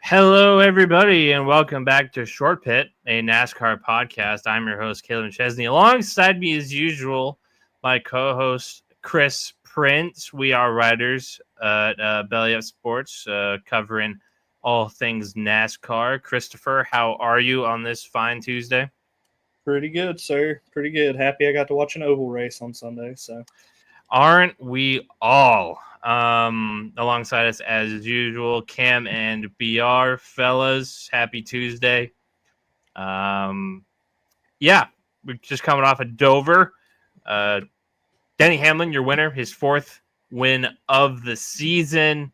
Hello, everybody, and welcome back to Short Pit, a NASCAR podcast. I'm your host, Kaleb Chesney. Alongside me, as usual, my co-host, Chris Prince. We are writers at BellyUp Sports, covering all things NASCAR. Christopher, how are you on this fine Tuesday? Pretty good, sir. Pretty good. Happy I got to watch an oval race on Sunday. So Aren't we all? Alongside us, as usual, Cam and BR, fellas. Happy Tuesday. Um, Yeah, we're just coming off of Dover. Uh, Denny Hamlin, your winner, his fourth win of the season.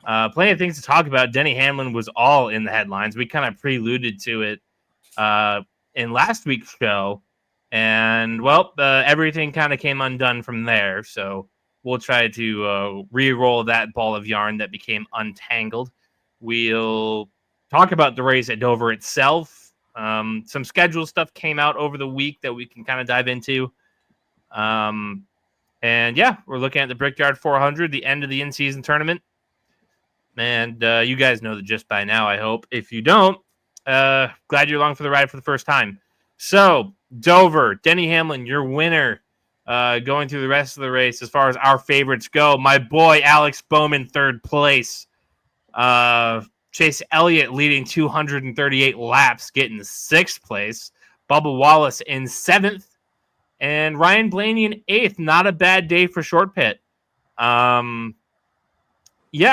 Plenty of things to talk about. Denny Hamlin was all in the headlines. We kind of preluded to it uh, in last week's show. And, well, everything kind of came undone from there. So we'll try to re-roll that ball of yarn that became untangled. We'll talk about the race at Dover itself. Some schedule stuff came out over the week that we can kind of dive into. And yeah, we're looking at the Brickyard 400, the end of the in-season tournament. And you guys know the gist by now, I hope. If you don't, glad you're along for the ride for the first time. So, Dover, Denny Hamlin, your winner, going through the rest of the race as far as our favorites go. My boy, Alex Bowman, third place. Chase Elliott leading 238 laps, getting sixth place. Bubba Wallace in seventh. And Ryan Blaney in eighth. Not a bad day for Short Pit. Yeah,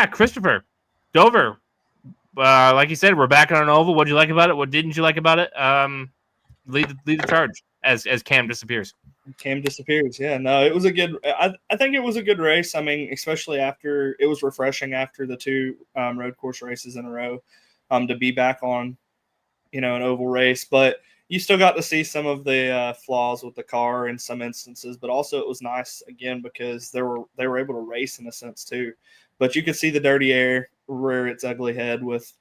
Christopher, Dover. Like you said, we're back on an oval. What did you like about it? What didn't you like about it? Lead the charge as Cam disappears. Cam disappears. Yeah, no, it was a good. I think it was a good race. I mean, especially after it was refreshing after the two road course races in a row, to be back on, an oval race. But you still got to see some of the flaws with the car in some instances. But also, it was nice again because they were able to race in a sense too. But you could see the dirty air rear its ugly head with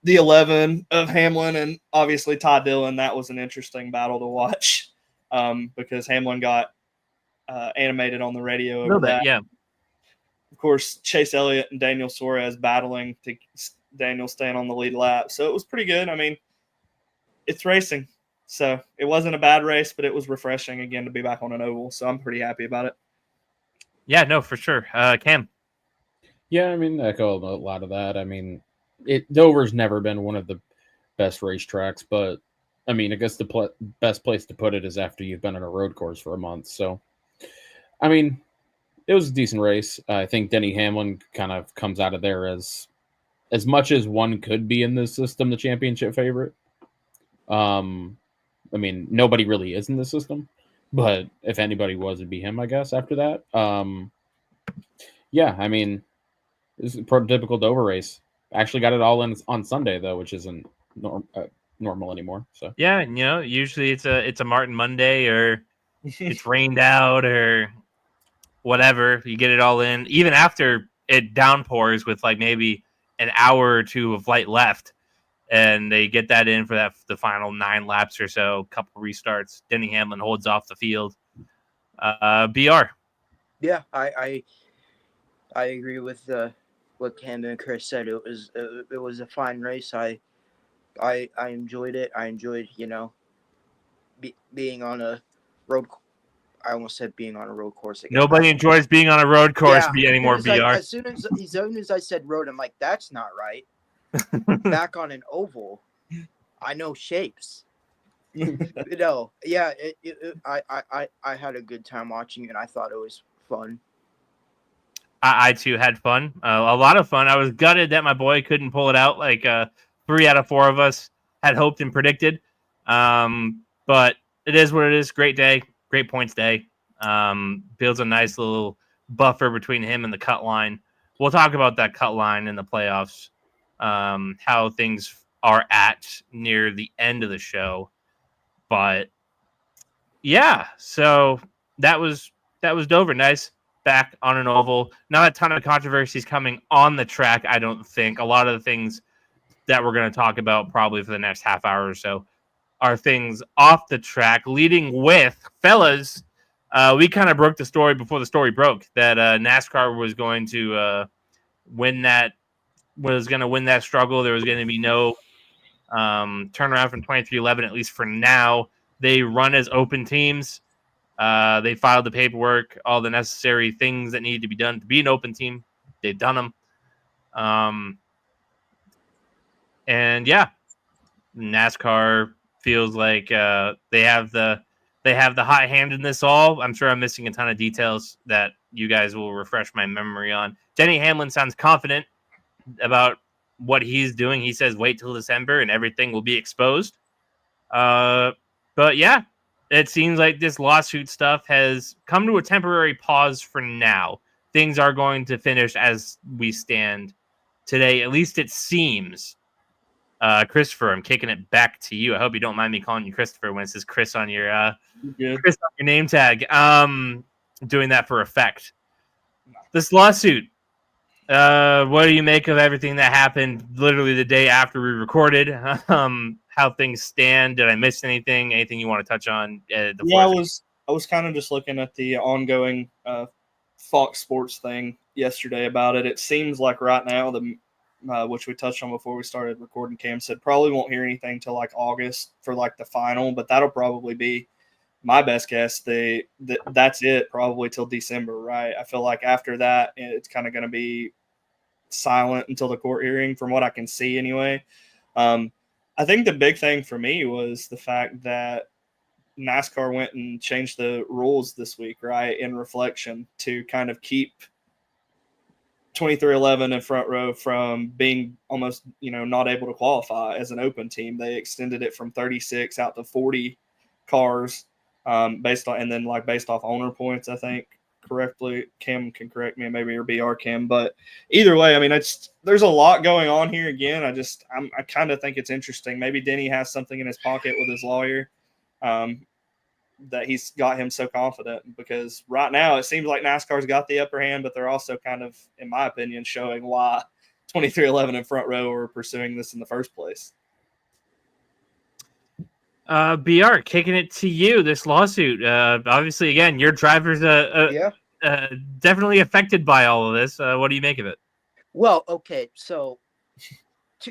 the 11 of Hamlin and obviously Todd Dillon. That was an interesting battle to watch because Hamlin got animated on the radio over A little bit, that. yeah. Of course, Chase Elliott and Daniel Suarez battling to Daniel staying on the lead lap. So it was pretty good. I mean, it's racing. So it wasn't a bad race, but it was refreshing again to be back on an oval. So I'm pretty happy about it. Yeah, no, for sure. Cam. Yeah, I mean, I echo a lot of that. I mean, Dover's never been one of the best racetracks, but I mean, I guess the best place to put it is after you've been on a road course for a month. So, I mean, it was a decent race. I think Denny Hamlin kind of comes out of there as much as one could be in this system, the championship favorite. I mean, nobody really is in the system, but if anybody was, it'd be him, I guess. After that, yeah, I mean. This is a prototypical Dover race. Actually got it all in on Sunday though, which isn't normal anymore. So Yeah, usually it's a Martin Monday or it's rained out or whatever. You get it all in, even after it downpours with like maybe an hour or two of light left, and they get that in for the final 9 laps or so. Couple restarts. Denny Hamlin holds off the field. BR. Yeah, I agree with what Cam and Chris said. It was a fine race. I enjoyed it. I enjoyed being on a road. I almost said being on a road course again. Nobody enjoys being on a road course anymore. BR. As soon as I said road, I'm like, that's not right. Back on an oval, I know shapes. Yeah. I had a good time watching it. I thought it was fun. I too had fun, a lot of fun. I was gutted that my boy couldn't pull it out like 3 out of 4 of us had hoped and predicted. But it is what it is. Great day, great points day. Builds a nice little buffer between him and the cut line. We'll talk about that cut line in the playoffs, how things are at near the end of the show. But yeah, so that was Dover. Nice. Back on an oval. Not a ton of controversies coming on the track, I don't think. A lot of the things that we're going to talk about probably for the next half hour or so are things off the track, leading with, fellas, we kind of broke the story before the story broke, that NASCAR was going to win that was going to win that struggle. There was going to be no turnaround from 2311, at least for now. They run as open teams. They filed the paperwork, all the necessary things that needed to be done to be an open team. They've done them. And yeah, NASCAR feels like they have the hot hand in this all. I'm sure I'm missing a ton of details that you guys will refresh my memory on. Denny Hamlin sounds confident about what he's doing. He says wait till December and everything will be exposed. But yeah, it seems like this lawsuit stuff has come to a temporary pause for now. Things are going to finish as we stand today. At least it seems. Christopher, I'm kicking it back to you. I hope you don't mind me calling you Christopher when it says Chris on your Chris on your name tag. Doing that for effect. This lawsuit. What do you make of everything that happened literally the day after we recorded? How things stand? Did I miss anything? Anything you want to touch on? I was kind of just looking at the ongoing Fox Sports thing yesterday about it. It seems like right now which we touched on before we started recording. Cam said probably won't hear anything till like August for like the final, but that'll probably be my best guess. That's it probably till December, right? I feel like after that it's kind of going to be silent until the court hearing, from what I can see anyway. I think the big thing for me was the fact that NASCAR went and changed the rules this week, right, in reflection to kind of keep 2311 and Front Row from being almost, not able to qualify as an open team. They extended it from 36 out to 40 cars based off owner points, I think. Correctly, Cam can correct me, maybe your BR Cam, but either way, I mean, there's a lot going on here. Again, I kind of think it's interesting. Maybe Denny has something in his pocket with his lawyer that he's got him so confident, because right now it seems like NASCAR's got the upper hand, but they're also kind of, in my opinion, showing why 2311 and Front Row are pursuing this in the first place. BR, kicking it to you, this lawsuit. Obviously, again, your driver's definitely affected by all of this. What do you make of it? Well, okay, so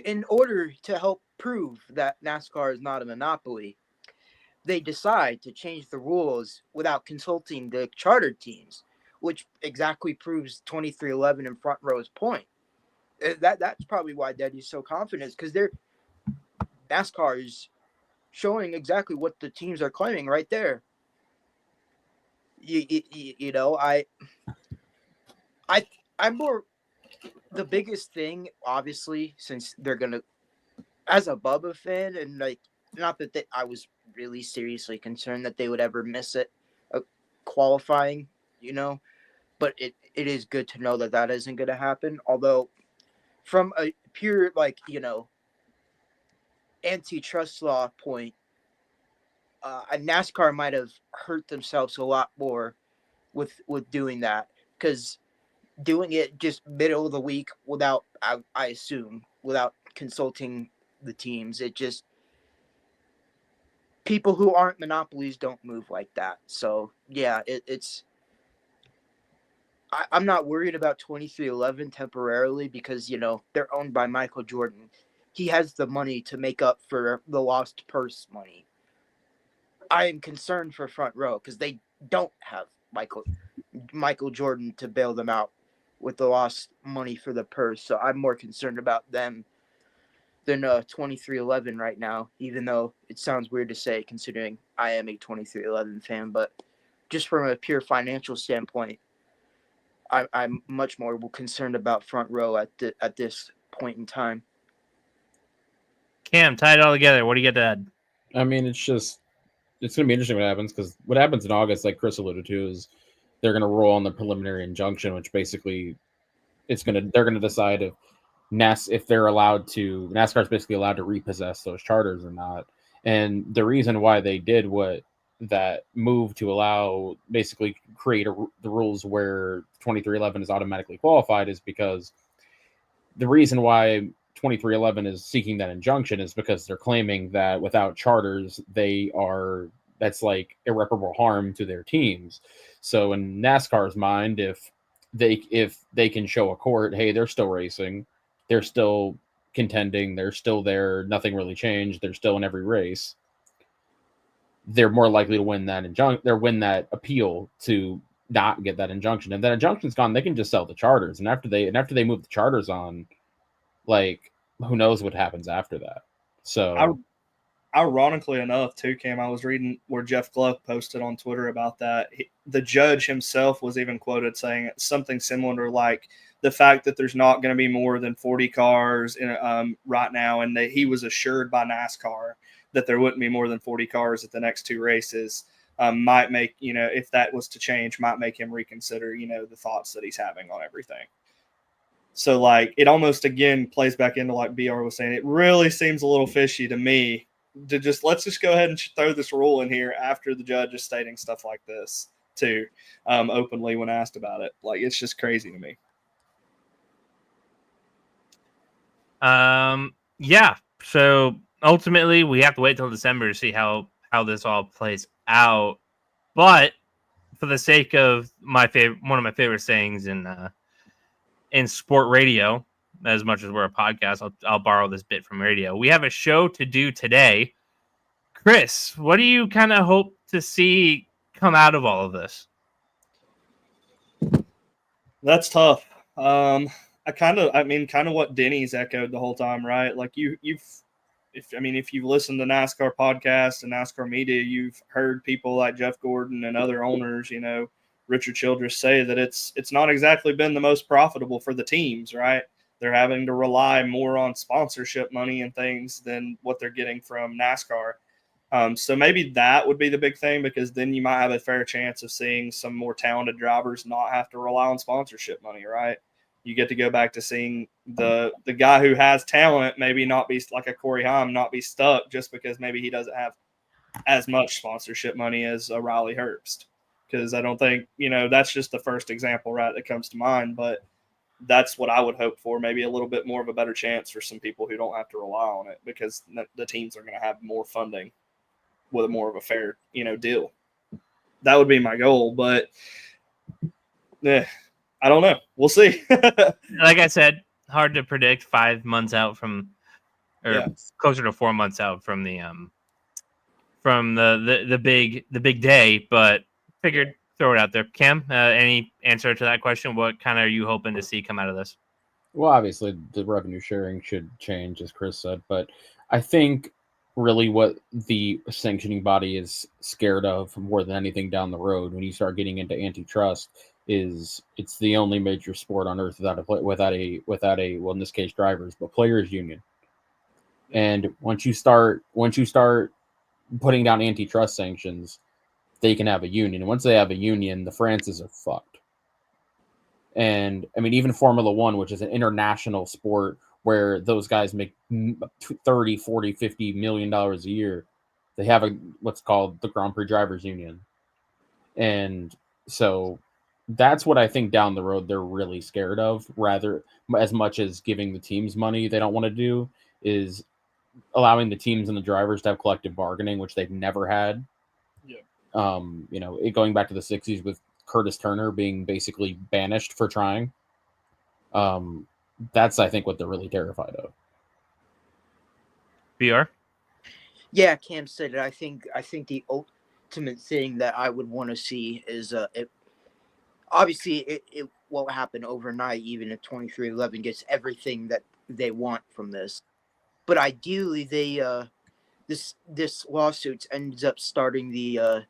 in order to help prove that NASCAR is not a monopoly, they decide to change the rules without consulting the charter teams, which exactly proves 2311 and Front Row's point. That's probably why Daddy's so confident, because NASCAR is showing exactly what the teams are claiming right there. I'm more, the biggest thing, obviously, since they're gonna, as a Bubba fan, and like, not that I was really seriously concerned that they would ever miss it qualifying, but it is good to know that isn't going to happen. Although from a pure antitrust law point, NASCAR might have hurt themselves a lot more with doing that, because doing it just middle of the week without, I assume, without consulting the teams, it just, people who aren't monopolies don't move like that. So yeah, I'm not worried about 2311 temporarily, because they're owned by Michael Jordan. He has the money to make up for the lost purse money. I am concerned for Front Row because they don't have Michael Jordan to bail them out with the lost money for the purse. So I'm more concerned about them than 2311 right now, even though it sounds weird to say considering I am a 2311 fan. But just from a pure financial standpoint, I'm much more concerned about Front Row at this point in time. Cam, tie it all together. What do you get to add? I mean, it's going to be interesting what happens, because what happens in August, like Chris alluded to, is they're going to roll on the preliminary injunction, which basically they're going to decide if they're allowed to, NASCAR is basically allowed to repossess those charters or not. And the reason why they did that move to allow, basically create the rules where 2311 is automatically qualified, is because the reason why 2311 is seeking that injunction is because they're claiming that without charters, that's like irreparable harm to their teams. So in NASCAR's mind, if they can show a court, hey, they're still racing, they're still contending, they're still there, nothing really changed, they're still in every race, they're more likely to win that appeal to not get that injunction. And that injunction's gone, they can just sell the charters. And after they move the charters on, like, who knows what happens after that. So ironically enough, too, Cam, I was reading where Jeff Gluck posted on Twitter about that. The judge himself was even quoted saying something similar to like the fact that there's not going to be more than 40 cars right now, and that he was assured by NASCAR that there wouldn't be more than 40 cars at the next two races. Might make, if that was to change, might make him reconsider, the thoughts that he's having on everything. So, like, it almost, again, plays back into, like BR was saying, it really seems a little fishy to me to let's just go ahead and throw this rule in here after the judge is stating stuff like this, too, openly when asked about it. Like, it's just crazy to me. Yeah. So, ultimately, we have to wait till December to see how this all plays out. But for the sake of one of my favorite sayings in sport radio, as much as we're a podcast, I'll borrow this bit from radio. We have a show to do today. Chris, what do you kind of hope to see come out of all of this? That's tough. I kind of what Denny's echoed the whole time, right? Like if you've listened to NASCAR podcasts and NASCAR media, you've heard people like Jeff Gordon and other owners, Richard Childress, say that it's not exactly been the most profitable for the teams, right? They're having to rely more on sponsorship money and things than what they're getting from NASCAR. So maybe that would be the big thing, because then you might have a fair chance of seeing some more talented drivers not have to rely on sponsorship money, right? You get to go back to seeing the guy who has talent maybe not be like a Corey Haim, not be stuck just because maybe he doesn't have as much sponsorship money as a Riley Herbst. Because I don't think, that's just the first example, right, that comes to mind. But that's what I would hope for, maybe a little bit more of a better chance for some people who don't have to rely on it, because the teams are going to have more funding with a more of a fair, deal. That would be my goal, but I don't know. We'll see. Like I said, hard to predict 5 months out closer to 4 months out from the big day, but figured throw it out there. Cam, any answer to that question? What kind of are you hoping to see come out of this? Well, obviously the revenue sharing should change, as Chris said, but I think really what the sanctioning body is scared of more than anything down the road when you start getting into antitrust is it's the only major sport on earth without a well, in this case drivers, but players union. And once you start putting down antitrust sanctions, they can have a union. And once they have a union, the Frances are fucked. And I mean, even Formula One, which is an international sport where those guys make 30, 40, 50 million dollars a year, they have what's called the Grand Prix Drivers Union. And so that's what I think down the road they're really scared of, rather as much as giving the teams money. They don't want to do is allowing the teams and the drivers to have collective bargaining, which they've never had. Yeah. Going back to the 60s with Curtis Turner being basically banished for trying. That's, I think, what they're really terrified of. BR? Yeah, Cam said it. I think the ultimate thing that I would want to see is obviously it won't happen overnight, even if 2311 gets everything that they want from this. But ideally, this lawsuit ends up starting the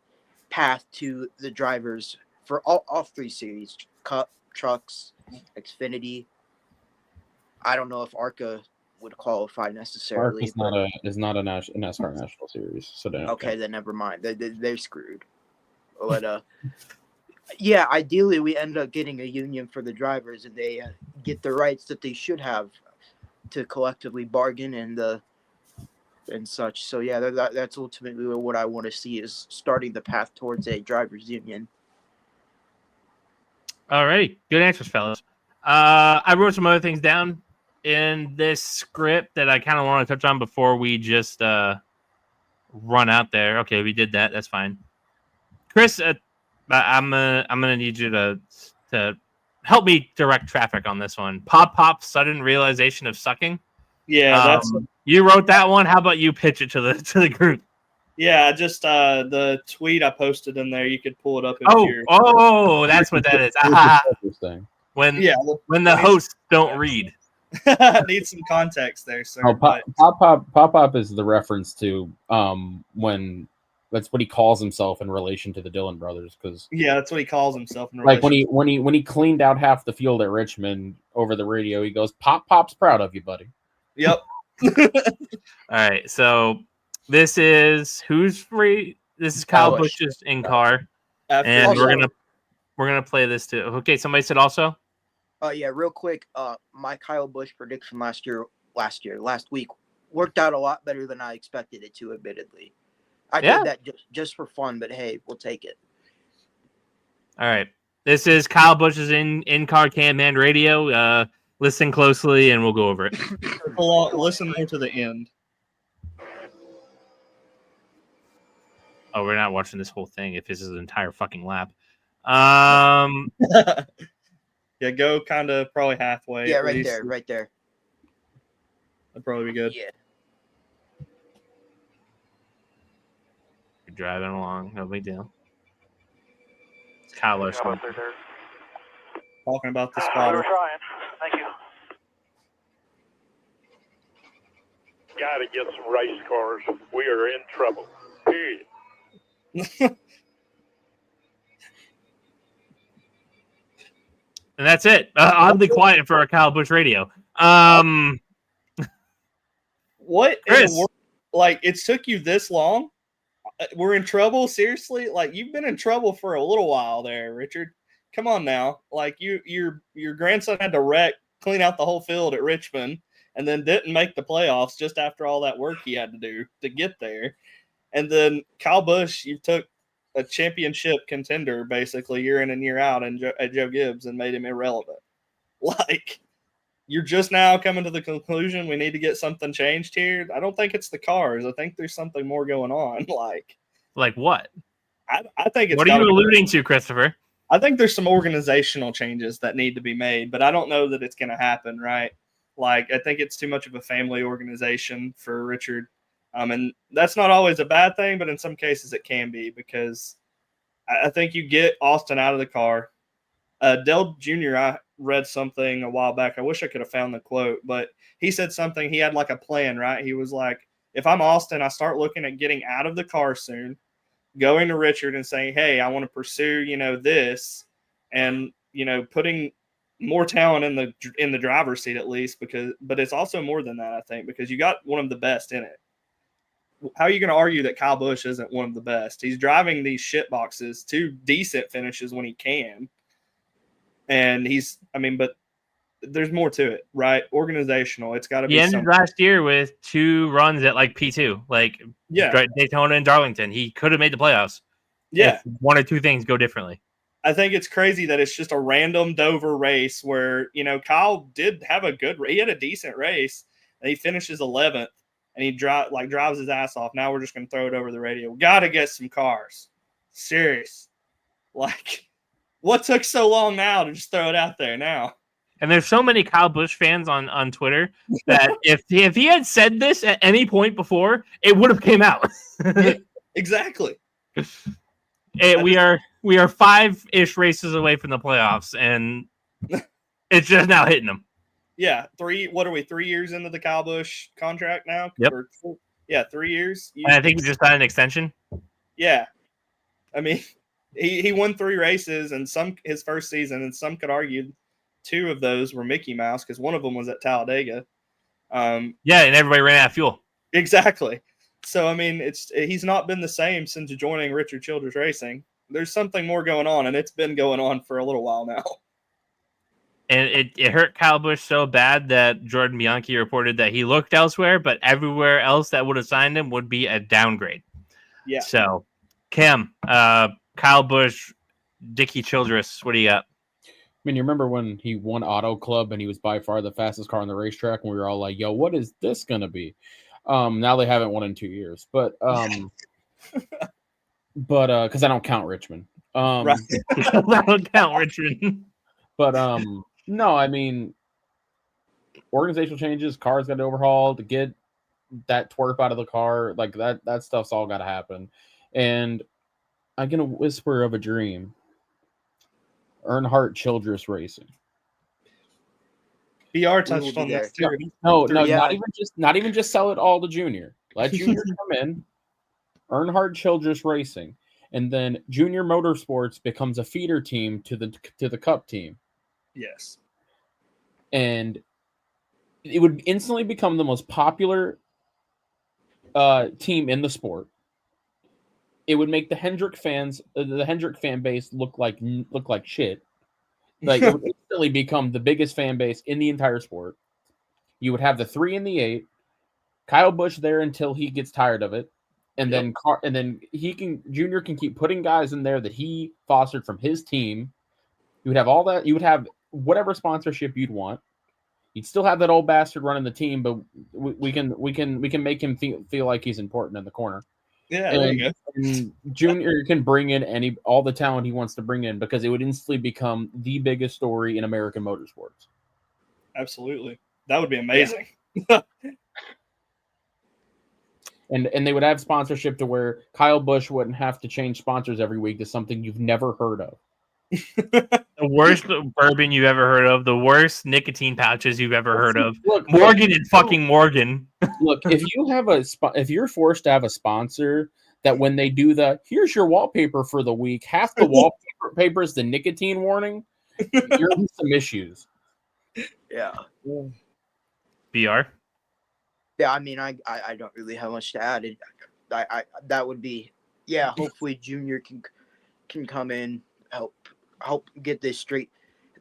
path to the drivers for all three series: Cup, Trucks, Xfinity. I don't know if ARCA would qualify necessarily. ARCA is not a NASCAR national series, so okay, then never mind. They're screwed. But yeah, ideally we end up getting a union for the drivers, and they get the rights that they should have to collectively bargain and such. So yeah, that's ultimately what I want to see, is starting the path towards a drivers union. All right, good answers, fellas. I wrote some other things down in this script that I kind of want to touch on before we just run out there. Okay, we did that. That's fine. Chris, I'm gonna need you to help me direct traffic on this one. Pop sudden realization of sucking. Yeah, you wrote that one. How about you pitch it to the group? Yeah, just the tweet I posted in there. You could pull it up. That's what that is. Interesting. When Yeah, the hosts don't read. Need some context there, sir. Oh, Pop is the reference to when that's what he calls himself in relation to the Dillon brothers, because yeah, that's what he calls himself. Like when he cleaned out half the field at Richmond over the radio, he goes, "Pop's proud of you, buddy." Yep. All right, so this is who's free. This is Kyle Busch's in car, and we're gonna play this too. Okay, somebody said also. Yeah, real quick. My Kyle Busch prediction last week worked out a lot better than I expected it to. Admittedly, I did that just for fun, but hey, we'll take it. All right, this is Kyle Busch's in-car Can-Man radio. Listen closely, and we'll go over it. Listen more to the end. Oh, we're not watching this whole thing. If this is an entire fucking lap, yeah, go kind of probably halfway. Yeah, right there. That'd probably be good. Yeah. You're driving along, no big deal. It's Kyle Busch. Talking about the spotter. We're trying. Thank you. Gotta get some race cars. We are in trouble. Period. And that's it. Oddly quiet for a Kyle Busch radio. What Chris. in the world? Like, it took you this long? We're in trouble? Seriously? Like, you've been in trouble for a little while there, Richard. Come on now. Like, your grandson had to clean out the whole field at Richmond, and then didn't make the playoffs just after all that work he had to do to get there. And then Kyle Busch, you took a championship contender basically year in and year out at Joe Gibbs and made him irrelevant. Like, you're just now coming to the conclusion we need to get something changed here. I don't think it's the cars. I think there's something more going on. Like what? I think it's. What are you alluding to, Christopher? I think there's some organizational changes that need to be made, but I don't know that it's going to happen, right? Like, I think it's too much of a family organization for Richard. And that's not always a bad thing, but in some cases it can be, because I think you get Austin out of the car. Dale Jr., I read something a while back. I wish I could have found the quote, but he said something. He had like a plan, right? He was like, if I'm Austin, I start looking at getting out of the car soon, going to Richard and saying, hey, I want to pursue, this, and, putting more talent in the driver's seat at least, but it's also more than that, I think, because you got one of the best in it. How are you going to argue that Kyle Busch isn't one of the best? He's driving these shit boxes to decent finishes when he can. And but there's more to it, right? Organizational. It's got to be. He ended last year with 2 runs at like P2, like Daytona and Darlington. He could have made the playoffs. Yeah. If 1 or 2 things go differently. I think it's crazy that it's just a random Dover race where, Kyle did have he had a decent race, and he finishes 11th. And he drives his ass off. Now we're just going to throw it over the radio. We got to get some cars. Serious. Like, what took so long now to just throw it out there now? And there's so many Kyle Busch fans on Twitter that if he had said this at any point before, it would have came out. Yeah, exactly. We are 5-ish races away from the playoffs, and it's just now hitting them. Yeah, 3 years into the Kyle Busch contract now? Yep. 3 years. And I think he just signed an extension. Yeah. I mean, he won 3 races and his first season, and some could argue 2 of those were Mickey Mouse because one of them was at Talladega. And everybody ran out of fuel. Exactly. So, I mean, he's not been the same since joining Richard Childress Racing. There's something more going on, and it's been going on for a little while now. And it hurt Kyle Busch so bad that Jordan Bianchi reported that he looked elsewhere, but everywhere else that would have signed him would be a downgrade. Yeah. So, Cam, Kyle Busch, Dickie Childress, what do you got? I mean, you remember when he won Auto Club and he was by far the fastest car on the racetrack, and we were all like, yo, what is this going to be? Now they haven't won in 2 years, but because I don't count Richmond. Right. I don't count Richmond. But no, I mean, organizational changes, cars got overhauled to get that twerp out of the car, like that stuff's all got to happen. And I'm gonna whisper of a dream. Earnhardt Childress Racing. BR touched on there. this too. No, Yeah. not even just sell it all to Junior. Let Junior come in. Earnhardt Childress Racing, and then Junior Motorsports becomes a feeder team to the Cup team. Yes. And it would instantly become the most popular team in the sport. It would make the Hendrick fans, the Hendrick fan base, look like shit. Like it would instantly become the biggest fan base in the entire sport. You would have the 3 and the 8, Kyle Busch there until he gets tired of it, and then Junior can keep putting guys in there that he fostered from his team. You would have all that. You would have whatever sponsorship you'd want. You'd still have that old bastard running the team, but we can make him feel like he's important in the corner. Yeah, there you go. And Junior can bring in all the talent he wants to bring in because it would instantly become the biggest story in American motorsports. Absolutely. That would be amazing. And they would have sponsorship to where Kyle Busch wouldn't have to change sponsors every week to something you've never heard of. The worst bourbon you've ever heard of, the worst nicotine pouches you've ever heard of. Look, Morgan and fucking Morgan. Look, if you're forced to have a sponsor that when they do here's your wallpaper for the week, half the wallpaper is the nicotine warning, you're in some issues. Yeah. BR. Yeah, I mean, I don't really have much to add. I that would be, yeah. Hopefully, Junior can come in, help get this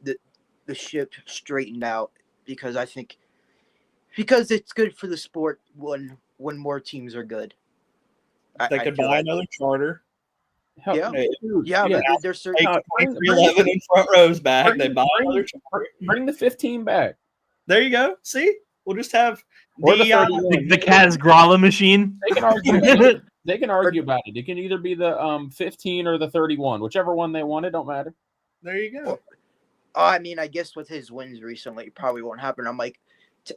the ship straightened out, because I think it's good for the sport when more teams are good. They could buy another charter. Hell, Yeah. dude, Yeah, yeah. but there's certain. Take 2311 in front rows back. They buy another charter. Bring the 15 back. There you go. See, we'll just have Or the the 31. The Kaz Gralla machine. They can argue about it. It can either be the 15 or the 31, whichever one they want. It don't matter. There you go. I mean, I guess with his wins recently, it probably won't happen. I'm like,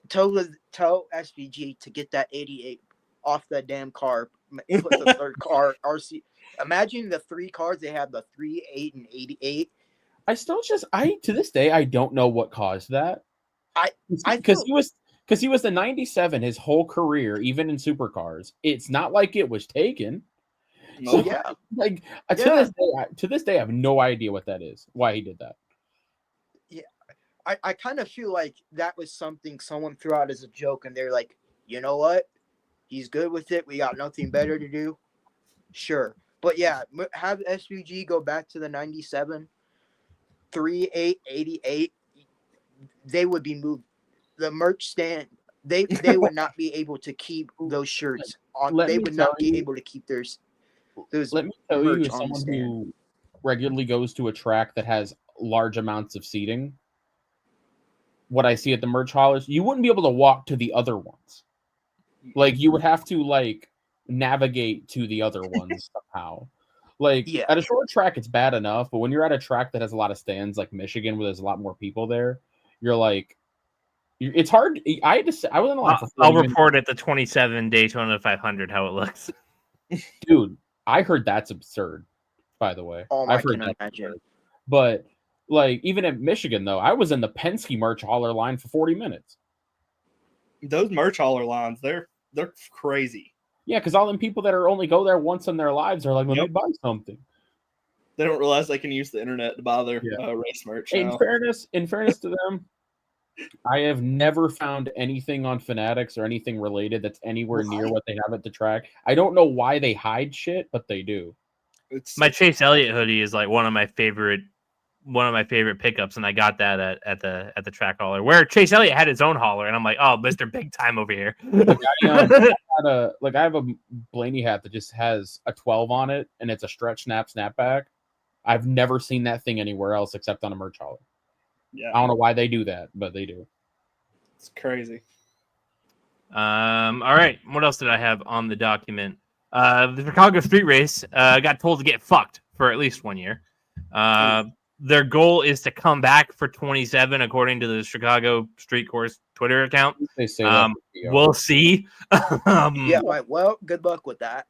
tell SVG to get that 88 off that damn car. Put the third car RC. Imagine the 3 cars they have: the 3, 8, and 88. To this day I don't know what caused that. Because he was the 97 his whole career, even in supercars. It's not like it was taken. No. Yeah. Like to this day, I have no idea what that is. Why he did that. Yeah, I kind of feel like that was something someone threw out as a joke, and they're like, you know what? He's good with it. We got nothing better to do. Sure. But yeah, have SVG go back to the 97, 3, 8, 88. They would be moved. The merch stand, they would not be able to keep those shirts on. They would not be able to keep those. Let me tell you, as someone who regularly goes to a track that has large amounts of seating, what I see at the merch haulers, you wouldn't be able to walk to the other ones. Like you would have to navigate to the other ones somehow. At a short track, it's bad enough, but when you're at a track that has a lot of stands, like Michigan, where there's a lot more people there, you're like, it's hard. I was in a line for 40 I'll minutes. report at the 27 Daytona 500 how it looks. Dude, I heard that's absurd, by the way. Oh, I've I heard can that's imagine. absurd. But even at Michigan, though, I was in the Penske merch hauler line for 40 minutes. Those merch hauler lines, they're crazy. Yeah, because all them people that are only go there once in their lives are like, let me buy something. They don't realize they can use the internet to buy their race merch. In fairness to them, I have never found anything on Fanatics or anything related that's anywhere near what they have at the track. I don't know why they hide shit, but they do. My Chase Elliott hoodie is like one of my favorite pickups, and I got that at the track hauler where Chase Elliott had his own hauler, and I'm like, oh, Mr. Big Time over here. I have a Blaney hat that just has a 12 on it, and it's a stretch snapback. I've never seen that thing anywhere else except on a merch hauler. Yeah, I don't know why they do that, but they do. It's crazy. All right. What else did I have on the document? The Chicago Street Race got told to get fucked for at least 1 year. The their goal is to come back for 27, according to the Chicago Street Course Twitter account. They say that. We'll see. Yeah, right. Well, good luck with that.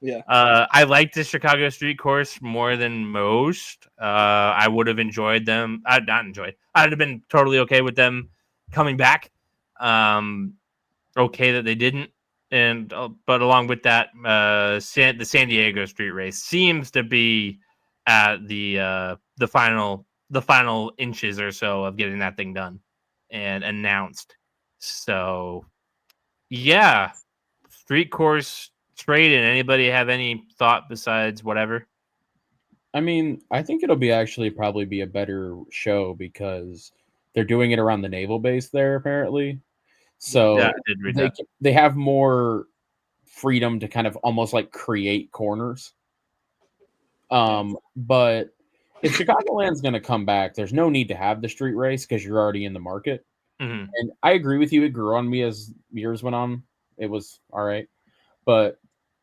Yeah. I like the Chicago Street Course more than most. I would have enjoyed them. I'd not enjoyed. I'd have been totally okay with them coming back. Okay that they didn't. And but along with that, the San Diego Street Race seems to be at the final inches or so of getting that thing done and announced. So yeah, Street Course trade. And anybody have any thought besides whatever? I mean, I think it'll be actually probably be a better show because they're doing it around the naval base there apparently. So Yeah, I did read that. they have more freedom to kind of almost like create corners. But if Chicagoland's going to come back, there's no need to have the street race because you're already in the market. Mhm. And I agree with you. It grew on me as years went on. It was all right, but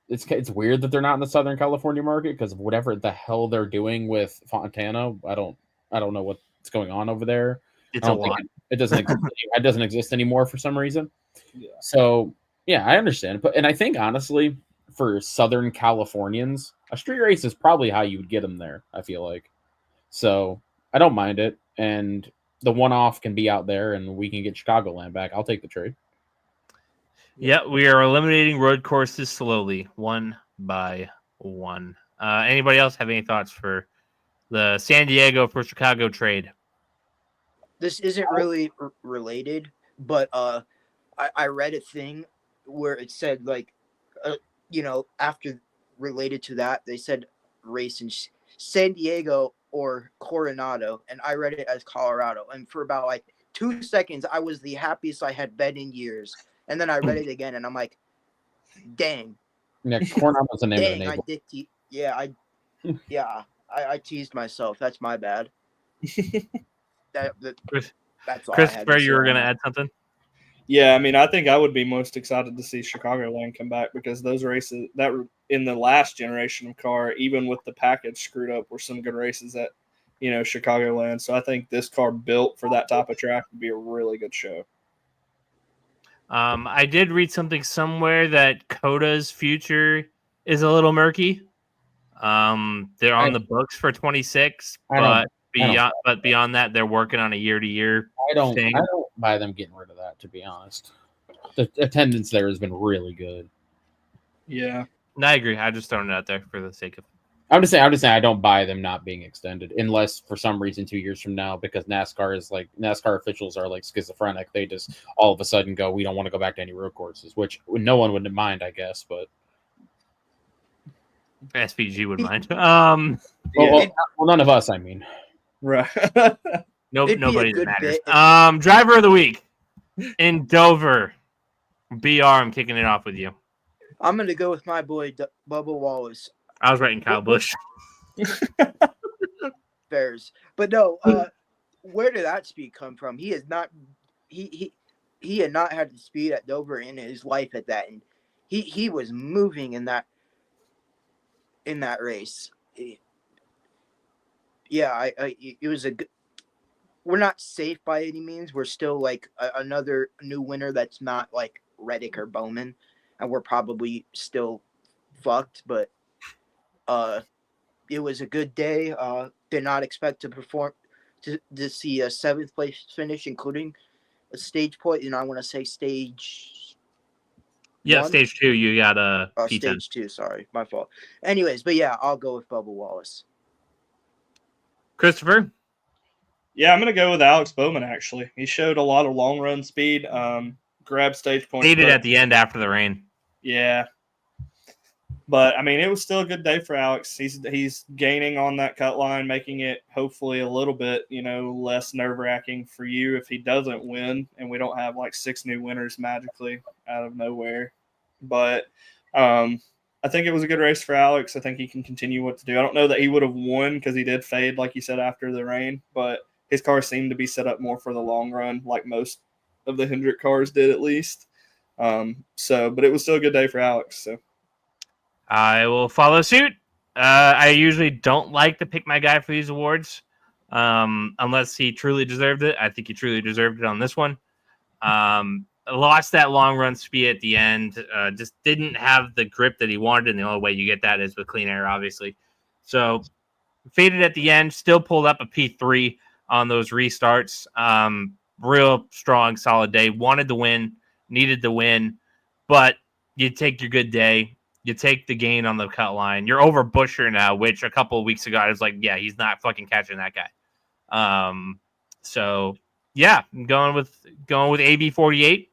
it's weird that they're not in the Southern California market because of whatever the hell they're doing with Fontana. I don't know what's going on over there. It's a lot. It doesn't exist, it doesn't exist anymore for some reason. Yeah. So yeah, I understand. And I think honestly, for Southern Californians, a street race is probably how you would get them there. I feel like. So I don't mind it, and the one-off can be out there, and we can get Chicagoland back. I'll take the trade. Yeah, we are eliminating road courses slowly, one by one. Anybody else have any thoughts for the San Diego for Chicago trade? This isn't really related, but I read a thing where it said like, after related to that, they said race in San Diego or Coronado, and I read it as Colorado. And for about like 2 seconds, I was the happiest I had been in years. And then I read it again, and I'm like, dang. Yeah, Coronado's the name of the Dang, naval. I teased myself. That's my bad. That's all. Christopher, you were going to add something? Yeah, I mean, I think I would be most excited to see Chicagoland come back because those races that were in the last generation of car, even with the package screwed up, were some good races at, Chicagoland. So I think this car built for that type of track would be a really good show. I did read something somewhere that Coda's future is a little murky. They're on the books for 26, but beyond that, they're working on a year-to-year thing. I don't buy them getting rid of that, to be honest. The attendance there has been really good. Yeah. No, I agree. I'm just throwing it out there for the sake of. I'm just saying I don't buy them not being extended unless for some reason 2 years from now, because NASCAR officials are like schizophrenic. They just all of a sudden go, we don't want to go back to any road courses, which no one would mind, I guess, but SPG would mind. Well, none of us, I mean. Right. Nobody that matters. Driver of the week in Dover. BR, I'm kicking it off with you. I'm going to go with my boy, Bubba Wallace. I was writing Kyle Busch. Fairs. But no, where did that speed come from? He had not had the speed at Dover in his life at that, and he was moving in that race. It was a good. We're not safe by any means. We're still like another new winner that's not like Reddick or Bowman, and we're probably still fucked, but it was a good day. Did not expect to see a 7th place finish, including a stage point, and I want to say stage. Yeah, 1? stage 2. You got a P10. Stage 2. Sorry, my fault. Anyways, but yeah, I'll go with Bubba Wallace. Christopher. Yeah, I'm going to go with Alex Bowman, actually. He showed a lot of long run speed, grabbed stage points. Needed at the end after the rain. Yeah. But, I mean, it was still a good day for Alex. He's gaining on that cut line, making it hopefully a little bit, less nerve-wracking for you if he doesn't win and we don't have, like, 6 new winners magically out of nowhere. But I think it was a good race for Alex. I think he can continue what to do. I don't know that he would have won because he did fade, like you said, after the rain. But his car seemed to be set up more for the long run, like most of the Hendrick cars did at least. But it was still a good day for Alex, so. I will follow suit. I usually don't like to pick my guy for these awards, unless he truly deserved it. I think he truly deserved it on this one. Lost that long run speed at the end. Just didn't have the grip that he wanted, and the only way you get that is with clean air, obviously. So faded at the end. Still pulled up a P3 on those restarts. Real strong, solid day. Wanted to win, needed to win, but you take your good day. You take the gain on the cut line. You're over Busher now, which a couple of weeks ago I was like, yeah, he's not fucking catching that guy. So yeah, going with AB48.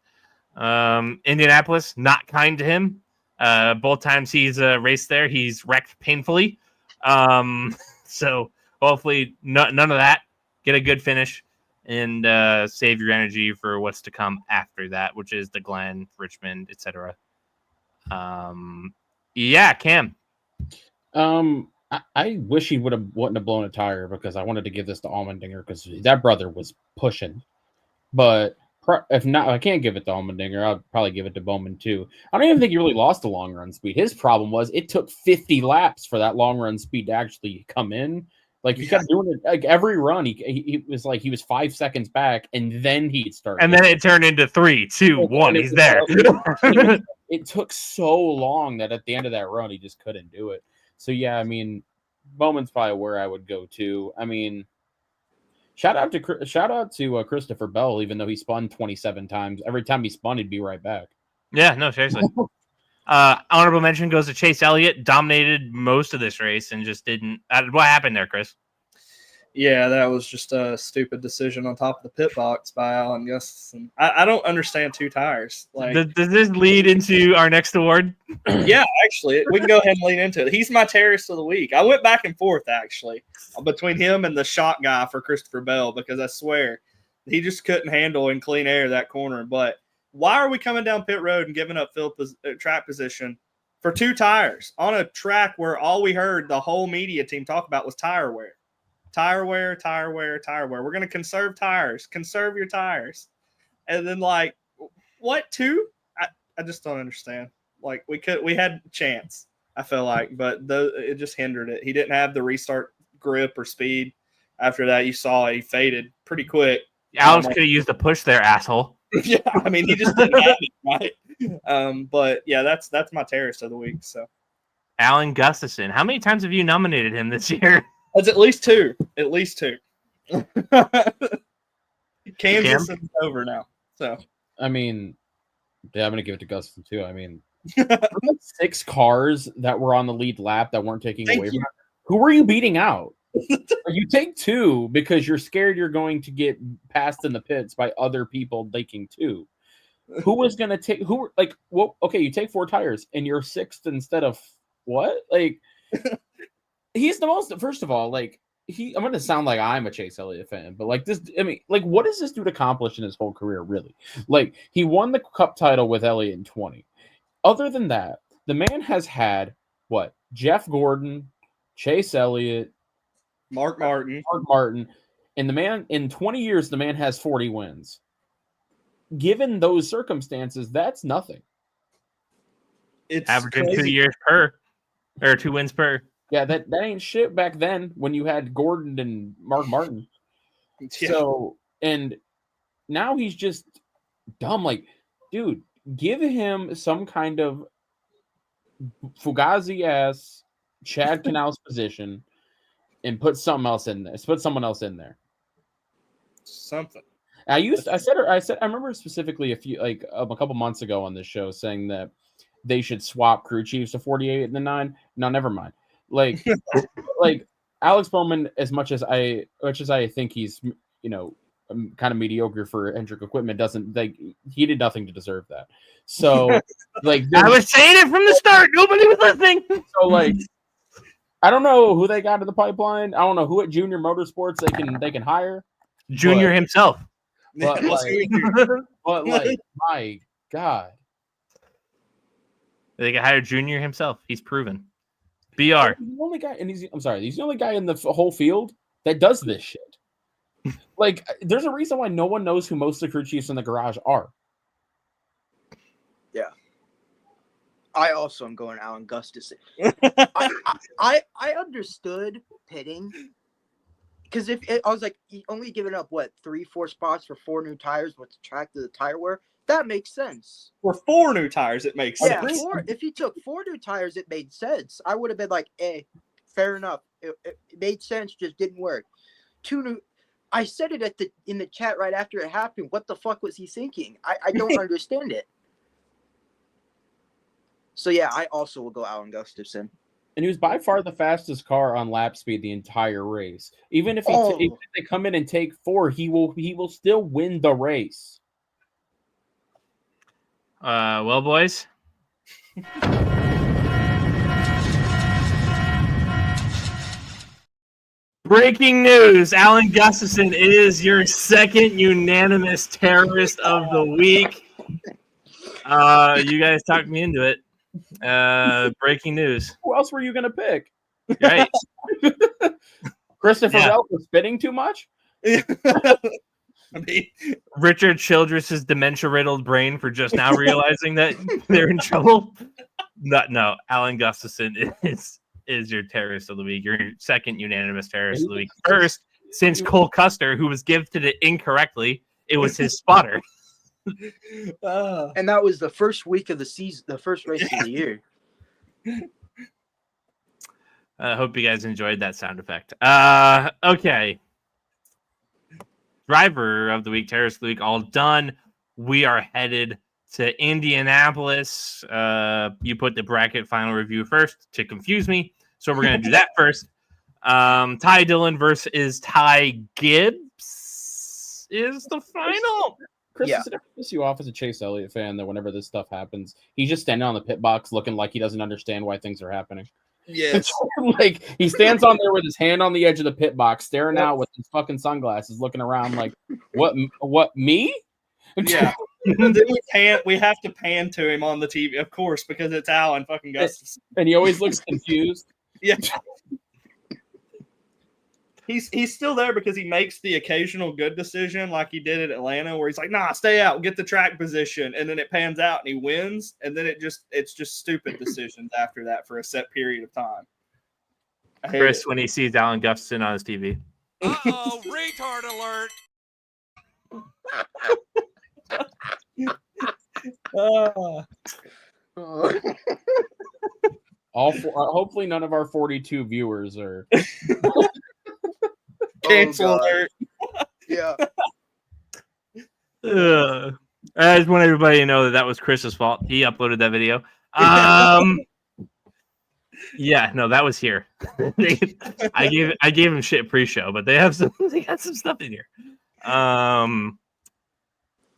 Indianapolis, not kind to him. Both times he's raced there, he's wrecked painfully. So hopefully none of that. Get a good finish and save your energy for what's to come after that, which is the Glen, Richmond, etc. Yeah, Cam. I wish he wouldn't have blown a tire, because I wanted to give this to Allmendinger, because that brother was pushing. But if not, I can't give it to Allmendinger. I'll probably give it to Bowman too. I don't even think he really lost the long run speed. His problem was it took 50 laps for that long run speed to actually come in. Like he kept doing it like every run. He was like he was 5 seconds back, and then he'd start. And then it turned into 3, 2, 1. He's there. It took so long that at the end of that run, he just couldn't do it. So yeah, I mean, Bowman's probably where I would go to. I mean, shout out to Christopher Bell, even though he spun 27 times. Every time he spun, he'd be right back. Yeah, no, seriously. Honorable mention goes to Chase Elliott. Dominated most of this race and just didn't. What happened there, Chris? Yeah, that was just a stupid decision on top of the pit box by Alan Gustafson. I don't understand 2 tires. Like, does this lead into our next award? Yeah, actually, we can go ahead and lean into it. He's my terrorist of the week. I went back and forth, actually, between him and the shot guy for Christopher Bell, because I swear he just couldn't handle in clean air that corner. But why are we coming down pit road and giving up track position for 2 tires on a track where all we heard the whole media team talk about was tire wear? Tire wear, tire wear, tire wear. We're going to conserve tires. Conserve your tires. And then, like, what, 2? I just don't understand. Like, we had a chance, I feel like, but it just hindered it. He didn't have the restart grip or speed. After that, you saw he faded pretty quick. Alex could have used a push there, asshole. Yeah, I mean, he just didn't have it, right? But yeah, that's my terrorist of the week. So, Alan Gustafson. How many times have you nominated him this year? That's at least 2. At least 2. Kansas is over now. So, I mean, yeah, I'm gonna give it to Gustafson too. I mean, 6 cars that were on the lead lap that weren't taking away from it. Who were you beating out? You take 2 because you're scared you're going to get passed in the pits by other people taking 2. Who was going to take okay, you take 4 tires and you're 6th instead of what? Like, he's the most, first of all, like, I'm going to sound like I'm a Chase Elliott fan, but like this, I mean, like, what does this dude accomplish in his whole career, really? Like, he won the cup title with Elliott in 20. Other than that, the man has had what? Jeff Gordon, Chase Elliott, Mark Martin, and the man in 20 years, the man has 40 wins. Given those circumstances, that's nothing. It's averaging crazy. 2 years per, or 2 wins per. Yeah, that ain't shit back then when you had Gordon and Mark Martin. Yeah. So, and now he's just dumb. Like, dude, give him some kind of Fugazi ass Chad Canals position and put something else in there. Put someone else in there. Something. I remember specifically a couple months ago on this show saying that they should swap crew chiefs to 48 and the 9. No, never mind. Like, like Alex Bowman, as much as I think he's, you know, kind of mediocre for Hendrick equipment, doesn't, like, he did nothing to deserve that. So, like, I was saying it from the start. Nobody was listening. So, like, I don't know who they got in the pipeline. I don't know who at Junior Motorsports they can hire. Junior himself. But like, my God, they can hire Junior himself. He's proven. BR. He's the only guy, and he's the only guy in the whole field that does this shit. Like, there's a reason why no one knows who most of the crew chiefs in the garage are. Yeah. I also am going Alan Gustafson. I understood pitting Because I was like, he only giving up what 3-4 spots for 4 new tires with the track to the tire wear. That makes sense. For 4 new tires, it makes Yeah, sense. if he took 4 new tires, it made sense. I would have been like, fair enough. It made sense, just didn't work. 2 new. I said it in the chat right after it happened. What the fuck was he thinking? I don't understand it. So yeah, I also will go Alan Gustafson. And he was by far the fastest car on lap speed the entire race. Even if even if they come in and take 4, he will still win the race. Well, boys. Breaking news: Alan Gustafson is your second unanimous terrorist of the week. You guys talked me into it. Breaking news. Who else were you going to pick? Right. Christopher Bell was spitting too much? I mean, Richard Childress's dementia-riddled brain for just now realizing that they're in trouble. No. Alan Gustafson is your terrorist of the week. Your second unanimous terrorist of the week. First, since Cole Custer, who was gifted it incorrectly, it was his spotter. And that was the first week of the season, the first race of the year. I hope you guys enjoyed that sound effect. Okay. Driver of the week, terrorist of the week, all done. We are headed to Indianapolis. You put the bracket final review first to confuse me, so we're going to do that first. Ty Dillon versus Ty Gibbs is the final. Chris, does it ever piss you off as a Chase Elliott fan that whenever this stuff happens, he's just standing on the pit box looking like he doesn't understand why things are happening? yes. Like, he stands on there with his hand on the edge of the pit box, staring out with his fucking sunglasses, looking around like, what, me? Yeah. And then we have to pan to him on the TV, of course, because it's Alan fucking Gustafson. And he always looks confused. Yeah. He's still there because he makes the occasional good decision like he did at Atlanta where he's like, nah, stay out, get the track position. And then it pans out and he wins. And then it's just stupid decisions after that for a set period of time. Chris, when he sees Alan Gustafson on his TV. Uh-oh, retard alert. Hopefully none of our 42 viewers are cancel alert. Yeah. I just want everybody to know that was Chris's fault. He uploaded that video. Yeah, no, that was here. I gave him shit pre-show, but they got some stuff in here.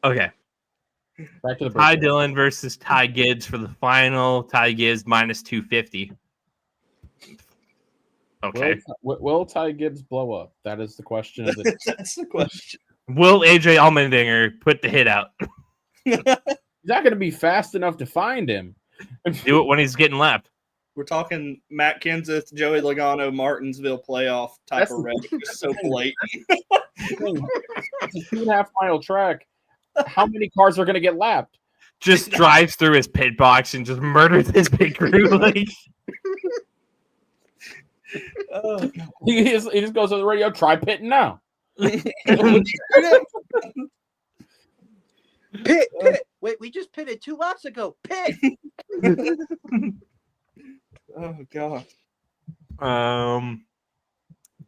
Okay. back to the Ty Dillon versus Ty Gibbs for the final. Ty Gibbs minus 250. Okay. Will Ty Gibbs blow up? That is the question of the That's the question. Will AJ Allmendinger put the hit out? He's not going to be fast enough to find him. Do it when he's getting lapped. We're talking Matt Kenseth, Joey Logano, Martinsville playoff type of race. It's so blatant. It's a 2.5 mile track. How many cars are going to get lapped? Just drives through his pit box and just murders his pit crew. Like, He just goes on the radio, try pitting now. Pit. Wait, we just pitted 2 laps ago. Pit. Oh god.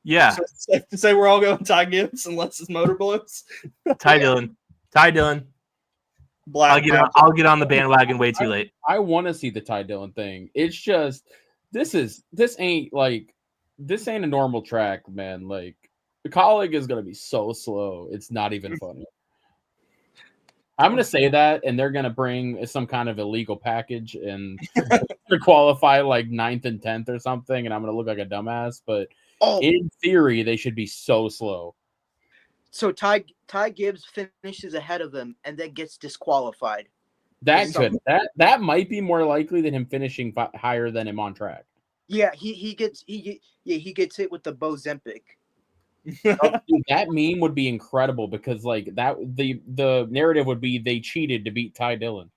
Yeah. So it's safe to say we're all going Ty Gibbs unless his motor blows. Ty Dillon. Black. I'll get on the bandwagon way too late. I want to see the Ty Dillon thing. It's just this ain't a normal track, man. Like, the colleague is gonna be so slow. It's not even funny. I'm gonna say that, and they're gonna bring some kind of illegal package and to qualify like 9th and 10th or something, and I'm gonna look like a dumbass. But in theory, they should be so slow. So Ty Gibbs finishes ahead of him and then gets disqualified. That might be more likely than him finishing higher than him on track. Yeah, he gets hit with the Bozempic. Dude, that meme would be incredible because like that the narrative would be they cheated to beat Ty Dillon.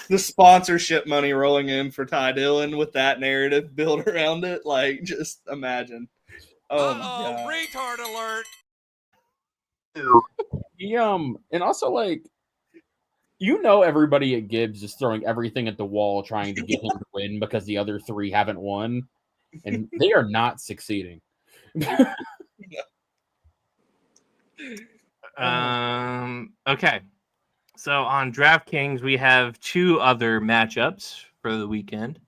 the sponsorship money rolling in for Ty Dillon with that narrative built around it. Like, just imagine. Oh my god. Retard alert. And also like, everybody at Gibbs is throwing everything at the wall trying to get him to win because the other three haven't won, and they are not succeeding. Okay. So on DraftKings, we have two other matchups for the weekend.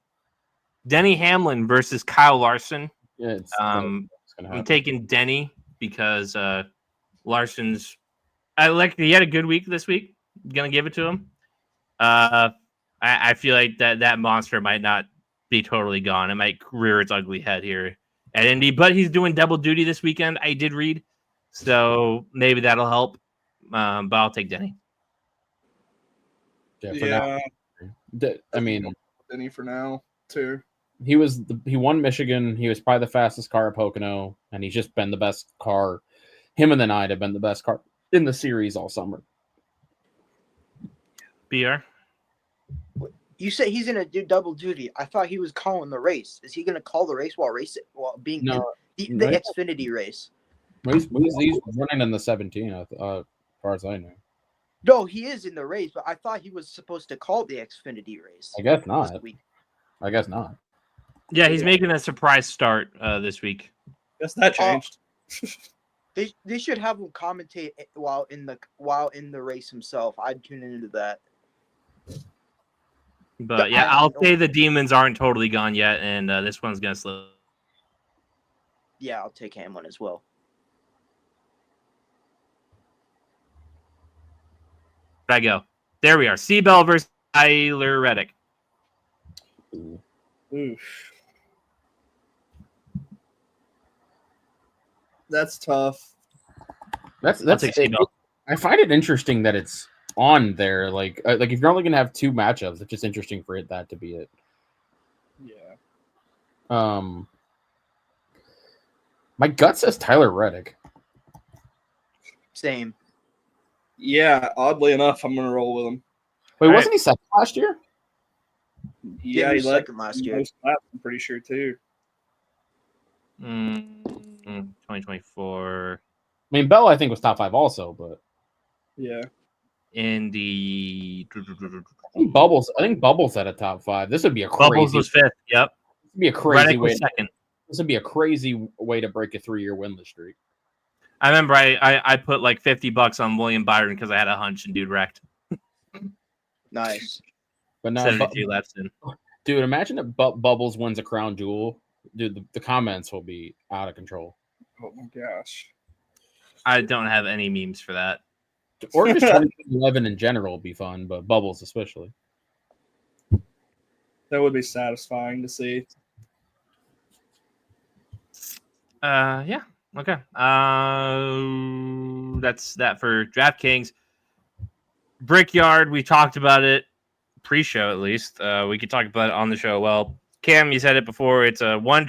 Denny Hamlin versus Kyle Larson. Yeah, it's I'm gonna happen. taking Denny because Larson's he had a good week this week. Gonna give it to him. I feel like that monster might not be totally gone. It might rear its ugly head here at Indy, but he's doing double duty this weekend. I did read, so maybe that'll help. But I'll take Denny. Yeah, for now. I mean, Denny for now too. he won Michigan. He was probably the fastest car at Pocono, and he's just been the best car. Him and the Knight have been the best car in the series all summer. BR. You say he's gonna do double duty. I thought he was calling the race. Is he gonna call the race while being in the Xfinity race? He's running in the 17, as far as I know. No, he is in the race, but I thought he was supposed to call the Xfinity race. I guess not. I guess not. Yeah, he's making a surprise start this week. Guess that changed. They should have him commentate while in the race himself. I'd tune into that. But yeah, I'll say the demons aren't totally gone yet, and this one's gonna slow. Yeah, I'll take Hamlin as well. Where'd I go? There we are. Seabell versus Tyler Reddick. Oof. That's tough. That's Seabell. I find it interesting that it's on there. Like if you're only gonna have two matchups, it's just interesting for that to be it. Yeah. My gut says Tyler Reddick. Same. Yeah, oddly enough, I'm gonna roll with him. Wait, wasn't he second last year? Yeah, he led second last year. most laps, I'm pretty sure too. 2024. I mean, Bell, I think, was top 5 also, but Yeah. Indy. I think Bubbles had a top 5. This would be a crazy. Bubbles was 5th. Yep. This would be a crazy Reddick way. was 2nd. This would be a crazy way to break a 3-year winless streak. I remember I put like $50 on William Byron because I had a hunch and dude wrecked. Nice. But now, 72 laps in. Dude, imagine if Bubbles wins a crown jewel. Dude, the comments will be out of control. Oh my gosh. I don't have any memes for that. Or just 2011 in general would be fun, but Bubbles especially. That would be satisfying to see. Yeah. Okay. That's that for DraftKings. Brickyard, we talked about it pre-show at least. We could talk about it on the show. Well, Cam, you said it before. It's a one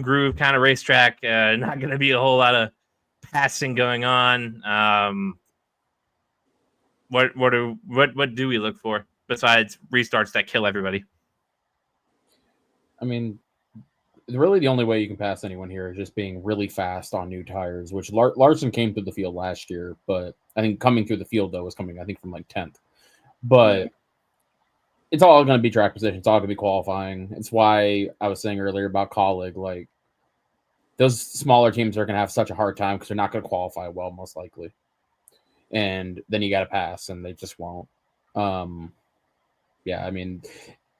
groove kind of racetrack. Not going to be a whole lot of passing going on. What do we look for besides restarts that kill everybody? I mean, really the only way you can pass anyone here is just being really fast on new tires, which Larson came through the field last year, but I think coming through the field, though, was coming, I think, from like 10th. But it's all going to be track position. It's all going to be qualifying. It's why I was saying earlier about Kaleb, like, those smaller teams are going to have such a hard time because they're not going to qualify well, most likely. And then you got to pass, and they just won't. Yeah, I mean,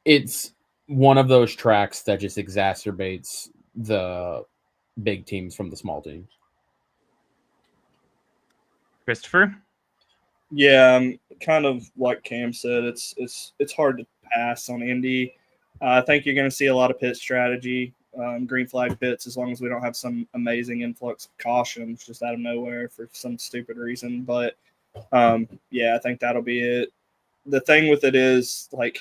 it's one of those tracks that just exacerbates the big teams from the small teams. Christopher? Yeah, kind of like Cam said, it's hard to pass on Indy. I think you're going to see a lot of pit strategy, green flag pits, as long as we don't have some amazing influx of cautions just out of nowhere for some stupid reason. But yeah, I think that'll be it. The thing with it is, like,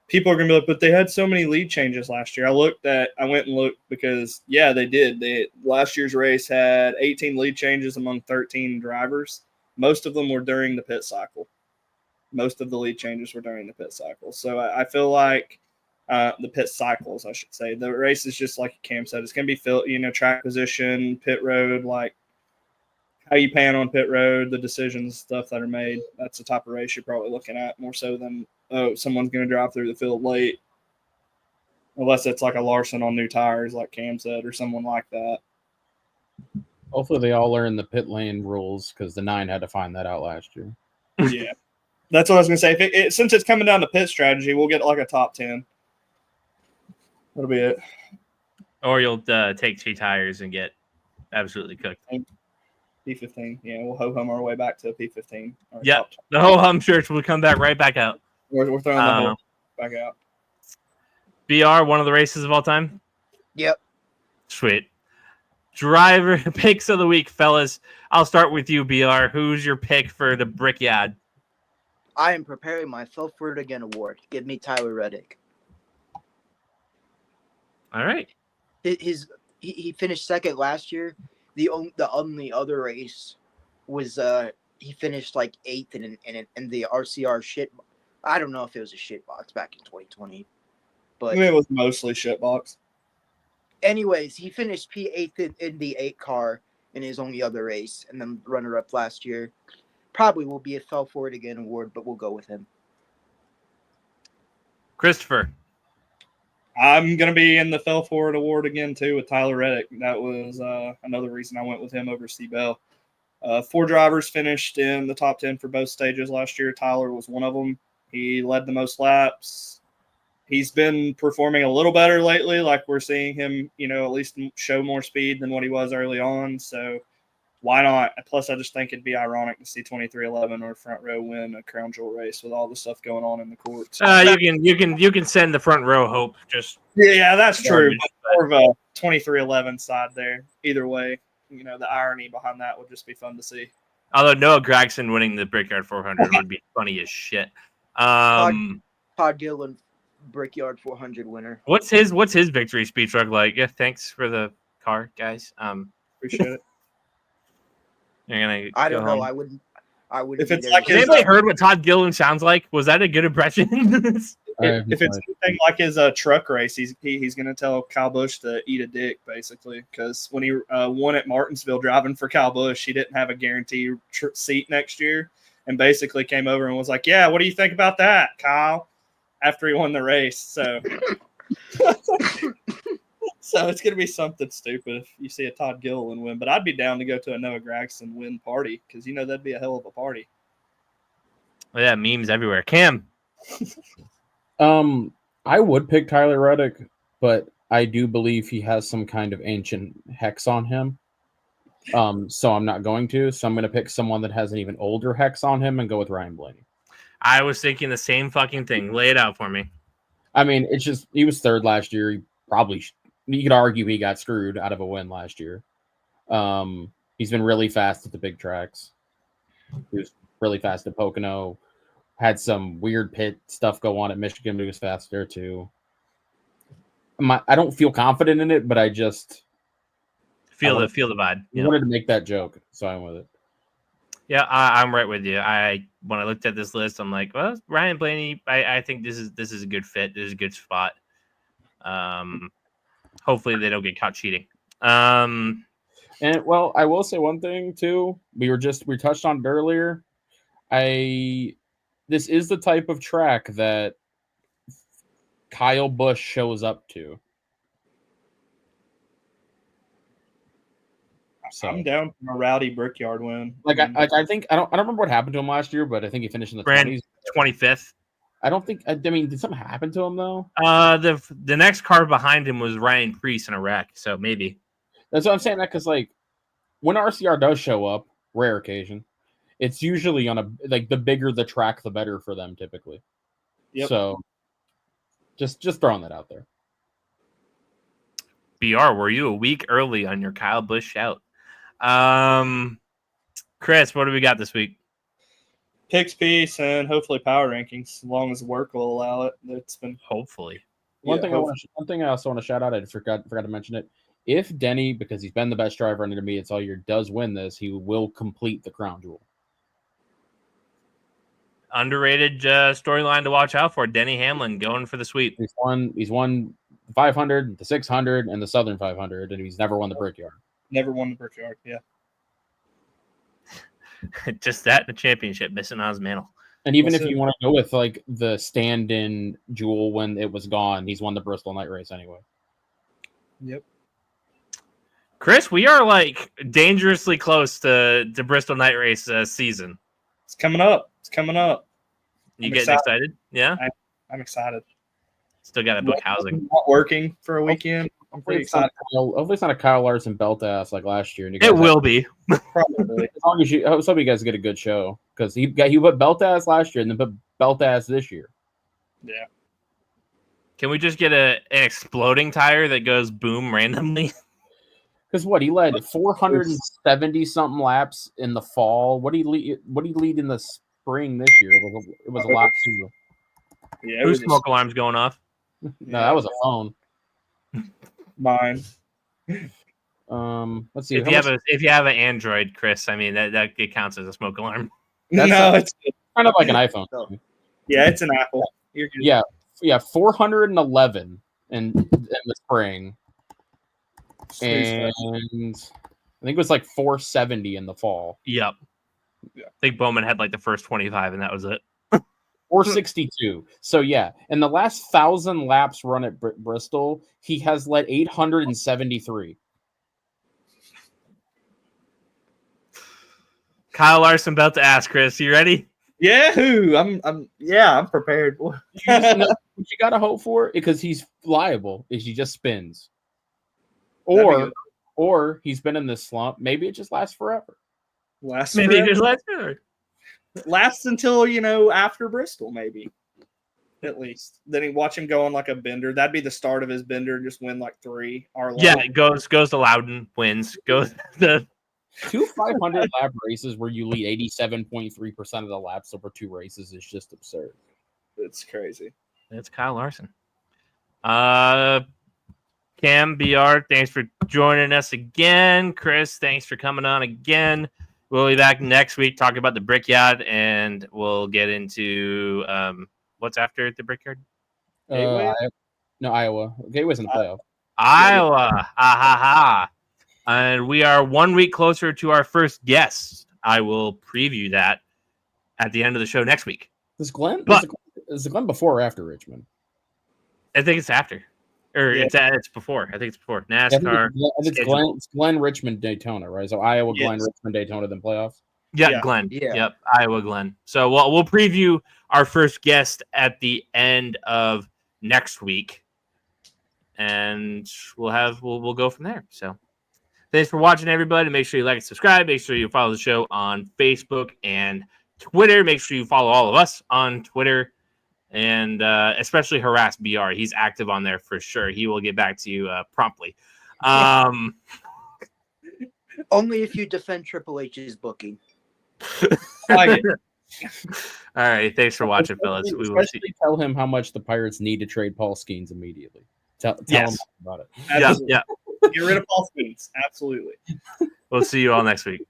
people are going to be like, but they had so many lead changes last year. I went and looked because, yeah, they did. Last year's race had 18 lead changes among 13 drivers. Most of them were during the pit cycle. most of the lead changes were during the pit cycle. So I feel like the pit cycles, I should say. The race is just like Cam said. It's going to be track position, pit road, like how you pan on pit road, the decisions, stuff that are made. That's the type of race you're probably looking at more so than, someone's going to drive through the field late. Unless it's like a Larson on new tires, like Cam said, or someone like that. Hopefully they all learn the pit lane rules because the 9 had to find that out last year. Yeah. That's what I was going to say. Since it's coming down to pit strategy, we'll get like a top 10. That'll be it. Or you'll take 2 tires and get absolutely cooked. P15. Yeah, we'll ho-hum our way back to a P15. Yeah, the ho-hum church will come back right back out. We're throwing the whole back out. BR, one of the races of all time? Yep. Sweet. Driver picks of the week, fellas. I'll start with you, BR. Who's your pick for the Brickyard? I am preparing myself for it again award. Give me Tyler Reddick. All right. He finished second last year. The only other race was he finished like 8th in the RCR shit. I don't know if it was a shit box back in 2020, but it was mostly shit box. Anyways, he finished P8 in the 8 car in his only other race, and then runner-up last year. Probably will be a Fell For It Again award, but we'll go with him. Christopher. I'm going to be in the Fell For It award again, too, with Tyler Reddick. That was another reason I went with him over C. Bell. 4 drivers finished in the top 10 for both stages last year. Tyler was one of them. He led the most laps. He's been performing a little better lately, like we're seeing him, at least show more speed than what he was early on. So why not? Plus, I just think it'd be ironic to see 2311 or Front Row win a Crown Jewel race with all the stuff going on in the courts. You can send the Front Row hope. Just yeah, that's true. More of a 2311 side there. Either way, the irony behind that would just be fun to see. Although Noah Gragson winning the Brickyard 400 would be funny as shit. Todd Gillen, Brickyard 400 winner. What's his victory speech look like? Yeah, thanks for the car, guys. Appreciate it. I don't know. I wouldn't. If it's like has anybody heard what Todd Gillen sounds like? Was that a good impression? If it's anything like his truck race, he's going to tell Kyle Busch to eat a dick, basically, because when he won at Martinsville driving for Kyle Busch, he didn't have a guaranteed seat next year, and basically came over and was like, "Yeah, what do you think about that, Kyle?" After he won the race, so it's going to be something stupid if you see a Todd Gilliland win. But I'd be down to go to a Noah Gragson win party because that'd be a hell of a party. Well, yeah, memes everywhere. Cam. I would pick Tyler Reddick, but I do believe he has some kind of ancient hex on him. So I'm not going to. So I'm going to pick someone that has an even older hex on him and go with Ryan Blaney. I was thinking the same fucking thing. Lay it out for me. I mean, it's just he was 3rd last year. You could argue he got screwed out of a win last year. He's been really fast at the big tracks. He was really fast at Pocono. Had some weird pit stuff go on at Michigan, but he was fast there too. I don't feel confident in it, but I just feel the vibe. I wanted to make that joke, so I'm with it. Yeah, I'm right with you. When I looked at this list, I'm like, well, Ryan Blaney. I think this is a good fit. This is a good spot. Hopefully they don't get caught cheating. And well, I will say one thing too. We touched on it earlier. This is the type of track that Kyle Busch shows up to. So I'm down for a rowdy Brickyard win. I think I don't remember what happened to him last year, but I think he finished in the 20s. 25th. I don't think. I mean, did something happen to him though? The next car behind him was Ryan Preece in a wreck, so maybe. That's what I'm saying. That because when RCR does show up, rare occasion, it's usually on the bigger the track, the better for them typically. Yep. So just throwing that out there. BR, were you a week early on your Kyle Busch shout? Chris, what do we got this week? Picks piece and hopefully power rankings, as long as work will allow it. It's been hopefully. One thing I also want to shout out. I forgot to mention it. If Denny, because he's been the best driver on intermediates all year, does win this, he will complete the crown jewel. underrated storyline to watch out for. Denny Hamlin going for the sweep. He's won the 500, the 600, and the Southern 500, and he's never won the Brickyard. Never won the Brickyard. Yeah. Just that in the championship, missing on his mantle. And even That's if it. you want to go with like the stand-in Jewel when it was gone, he's won the Bristol night race anyway. Yep. Chris, we are like dangerously close to Bristol night race season. It's coming up. It's coming up. You I'm getting excited? Yeah. I'm excited. Still got to book housing. Not working for a weekend. I'm pretty excited. Hopefully it's not a Kyle Larson belt ass like last year. And you guys It will be. Probably. As long as I hope you guys get a good show because he put belt ass last year and then put belt ass this year. Yeah. Can we just get an exploding tire that goes boom randomly? Because what he led 470 something laps in the fall. What did he lead in the spring this year? It was a lot too. Yeah. Whose smoke alarm's going off? No, that was a phone. Mine. Let's see. If you have an Android, Chris, I mean that it counts as a smoke alarm. It's kind of like an iPhone. yeah, it's an Apple. You're good. Yeah, 411 in the spring, and I think it was like 470 in the fall. Yep. Yeah. I think Bowman had like the first 25, and that was it. 462. So yeah, in the last 1,000 laps run at Bristol, he has led 873. Kyle Larson about to ask Chris. You ready? Yahoo! I'm prepared. What you gotta hope for because he's liable is he just spins, or he's been in this slump. Maybe it just lasts forever. Lasts until after Bristol, maybe. At least. Then he watch him go on like a bender. That'd be the start of his bender and just win like 3. Yeah, it goes to Loudon, wins. Goes the 2 500 lap races where you lead 87.3% of the laps over 2 races is just absurd. It's crazy. It's Kyle Larson. Cam BR, thanks for joining us again. Chris, thanks for coming on again. We'll be back next week talking about the Brickyard, and we'll get into what's after the Brickyard? Gateway? No, Iowa. Gateway's in the playoff. Iowa. And we are 1 week closer to our first guest. I will preview that at the end of the show next week. Is Glenn before or after Richmond? I think it's after. Or it's before. I think it's before. NASCAR. It's Glenn, Richmond, Daytona, right? So Iowa, yes. Glenn, Richmond, Daytona, then playoffs? Yeah, Glenn. Yeah. Yep, Iowa, Glenn. So we'll preview our first guest at the end of next week. And we'll go from there. So thanks for watching, everybody. Make sure you like and subscribe. Make sure you follow the show on Facebook and Twitter. Make sure you follow all of us on Twitter. And especially harass BR. He's active on there for sure. He will get back to you promptly. Only if you defend Triple H's booking. All right. Thanks for watching, fellas. We will see. Tell him how much the Pirates need to trade Paul Skeens immediately. Tell him about it. Yeah. Get rid of Paul Skeens. Absolutely. We'll see you all next week.